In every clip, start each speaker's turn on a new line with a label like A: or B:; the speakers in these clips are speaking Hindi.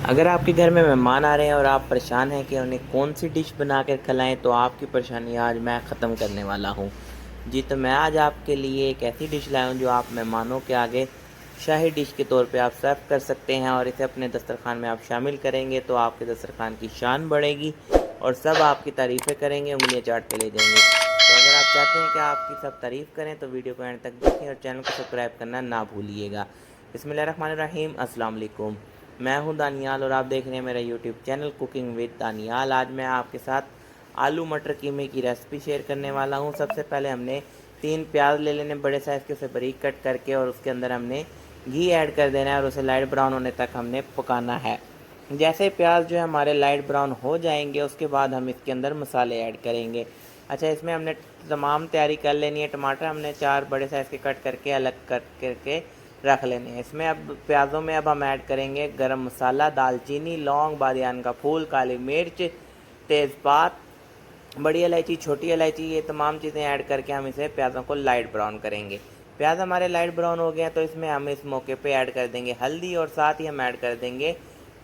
A: अगर आपके घर में मेहमान आ रहे हैं और आप परेशान हैं कि उन्हें कौन सी डिश बना कर खिलाएं, तो आपकी परेशानी आज मैं ख़त्म करने वाला हूं। जी, तो मैं आज आपके लिए एक ऐसी डिश लाया हूं जो आप मेहमानों के आगे शाही डिश के तौर पे आप सर्व कर सकते हैं और इसे अपने दस्तरखान में आप शामिल करेंगे तो आपके दस्तरखान की शान बढ़ेगी और सब आपकी तारीफ़ें करेंगे, उंगलियां चाटते ले जाएंगे। तो अगर आप चाहते हैं कि आपकी सब तारीफ़ करें तो वीडियो को एंड तक देखें और चैनल को सब्सक्राइब करना ना भूलिएगा। बिस्मिल्लाहिर्रहमानिर्रहीम, अस्सलाम वालेकुम। मैं हूं दानियाल और आप देख रहे हैं मेरा YouTube channel cooking with Daniyal. आज मैं आपके साथ आलू मटर कीमे की रेसिपी शेयर करने वाला हूं। सबसे पहले हमने 3 प्याज ले लेने बड़े साइज़ के, उसे बारीक कट करके और उसके अंदर हमने घी ऐड कर देना है और उसे लाइट ब्राउन होने तक हमने पकाना है। जैसे प्याज जो है हमारे लाइट ब्राउन हो जाएंगे उसके बाद हम इसके अंदर मसाले ऐड करेंगे। अच्छा, इसमें हमने तमाम तैयारी कर लेनी है। टमाटर हमने 4 बड़े साइज़ के कट करके अलग कट करके रख लेने हैं। इसमें अब प्याज़ों में अब हम ऐड करेंगे गरम मसाला, दालचीनी, लौंग, बादियान का फूल, काली मिर्च, तेज़पात, बड़ी इलायची, छोटी इलायची, ये तमाम चीज़ें ऐड करके हम इसे प्याज़ों को लाइट ब्राउन करेंगे। प्याज हमारे लाइट ब्राउन हो गए हैं तो इसमें हम इस मौके पे ऐड कर देंगे हल्दी और साथ ही हम ऐड कर देंगे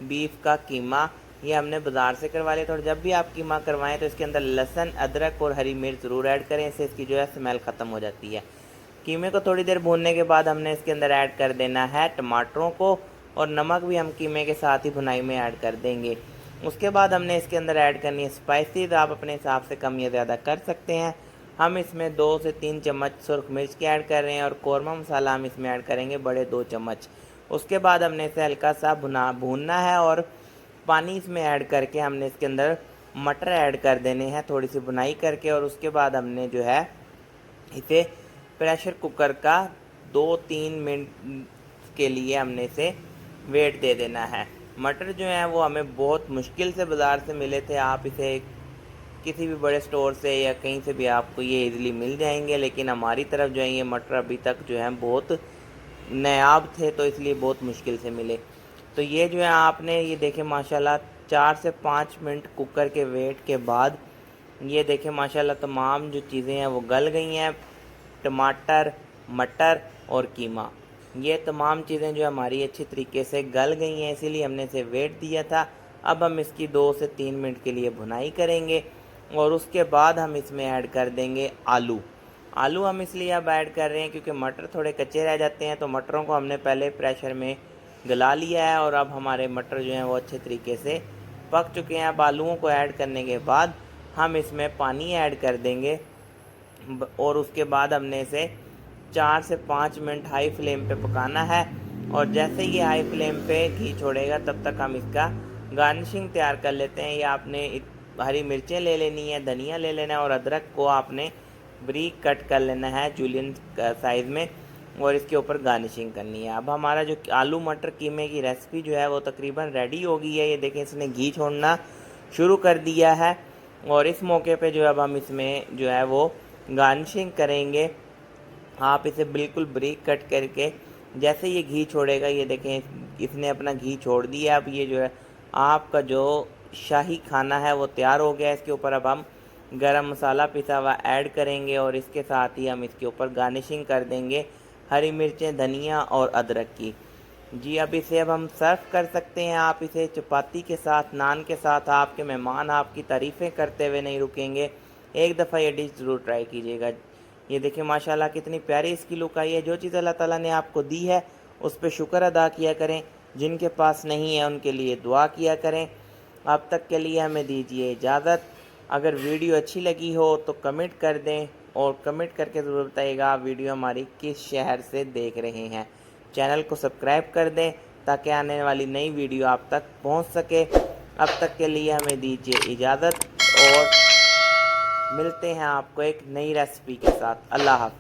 A: बीफ का कीमा। ये हमने बाज़ार से करवा लिया था और जब भी आप कीमा करवाएं तो इसके अंदर लहसुन, अदरक और हरी मिर्च ज़रूर ऐड करें, इससे इसकी जो है स्मेल ख़त्म हो जाती है। कीमे को थोड़ी देर भूनने के बाद हमने इसके अंदर ऐड कर देना है टमाटरों को और नमक भी हम कीमे के साथ ही भुनाई में ऐड कर देंगे। उसके बाद हमने इसके अंदर ऐड करनी है स्पाइसेस, आप अपने हिसाब से कम या ज़्यादा कर सकते हैं। हम इसमें 2 से 3 चम्मच सुरख मिर्च के ऐड कर रहे हैं और कौरमा मसाला हम इसमें ऐड करेंगे बड़े 2 चम्मच। उसके बाद हमने इसे हल्का सा भूनना है और पानी इसमें ऐड करके हमने इसके अंदर मटर ऐड कर देने हैं थोड़ी सी भुनाई करके और उसके बाद हमने जो है इसे प्रेशर कुकर का 2-3 मिनट के लिए हमने इसे वेट दे देना है। मटर जो हैं वो हमें बहुत मुश्किल से बाज़ार से मिले थे। आप इसे किसी भी बड़े स्टोर से या कहीं से भी आपको ये इजीली मिल जाएंगे, लेकिन हमारी तरफ जो है ये मटर अभी तक जो है बहुत नायाब थे तो इसलिए बहुत मुश्किल से मिले। तो ये जो है आपने ये देखें माशाल्लाह 4 से 5 मिनट कुकर के वेट के बाद ये देखें माशाल्लाह तमाम जो चीज़ें हैं वो गल गई हैं। टमाटर, मटर और कीमा, ये तमाम चीज़ें जो हमारी अच्छी तरीके से गल गई हैं, इसीलिए हमने इसे वेट दिया था। अब हम इसकी 2 से 3 मिनट के लिए भुनाई करेंगे और उसके बाद हम इसमें ऐड कर देंगे आलू। आलू हम इसलिए अब ऐड कर रहे हैं क्योंकि मटर थोड़े कच्चे रह जाते हैं, तो मटरों को हमने पहले प्रेशर में गला लिया है और अब हमारे मटर जो हैं वो अच्छे तरीके से पक चुके हैं। अब आलूओं को ऐड करने के बाद हम इसमें पानी ऐड कर देंगे और उसके बाद हमने इसे 4 से 5 मिनट हाई फ्लेम पे पकाना है और जैसे ये हाई फ्लेम पे घी छोड़ेगा तब तक हम इसका गार्निशिंग तैयार कर लेते हैं। ये आपने हरी मिर्चें ले लेनी है, धनिया ले लेना है और अदरक को आपने बारीक कट कर लेना है जूलियन साइज़ में और इसके ऊपर गार्निशिंग करनी है। अब हमारा जो आलू मटर कीमे की रेसिपी जो है वो तकरीबन रेडी हो गई है। ये देखें इसने घी छोड़ना शुरू कर दिया है और इस मौके पे जो है अब हम इसमें जो है वो गार्निशिंग करेंगे। आप इसे बिल्कुल बारीक कट करके जैसे ये घी छोड़ेगा, ये देखें इसने अपना घी छोड़ दिया। अब ये जो है आपका जो शाही खाना है वो तैयार हो गया। इसके ऊपर अब हम गरम मसाला पिसा हुआ ऐड करेंगे और इसके साथ ही हम इसके ऊपर गार्निशिंग कर देंगे हरी मिर्चें, धनिया और अदरक की। जी, अब इसे अब हम सर्व कर सकते हैं। आप इसे चपाती के साथ, नान के साथ, आपके मेहमान आपकी तारीफ़ें करते हुए नहीं रुकेंगे। एक दफ़ा ये डिश ज़रूर ट्राई कीजिएगा। ये देखिए माशाल्लाह कितनी प्यारी इसकी लुक आई है। जो चीज़ अल्लाह ताला ने आपको दी है उस पर शुक्र अदा किया करें, जिनके पास नहीं है उनके लिए दुआ किया करें। अब तक के लिए हमें दीजिए इजाज़त। अगर वीडियो अच्छी लगी हो तो कमेंट कर दें और कमेंट करके ज़रूर बताइएगा आप वीडियो हमारी किस शहर से देख रहे हैं। चैनल को सब्सक्राइब कर दें ताकि आने वाली नई वीडियो आप तक पहुंच सके। अब तक के लिए हमें दीजिए इजाज़त और मिलते हैं आपको एक नई रेसिपी के साथ। अल्लाह हाफिज़।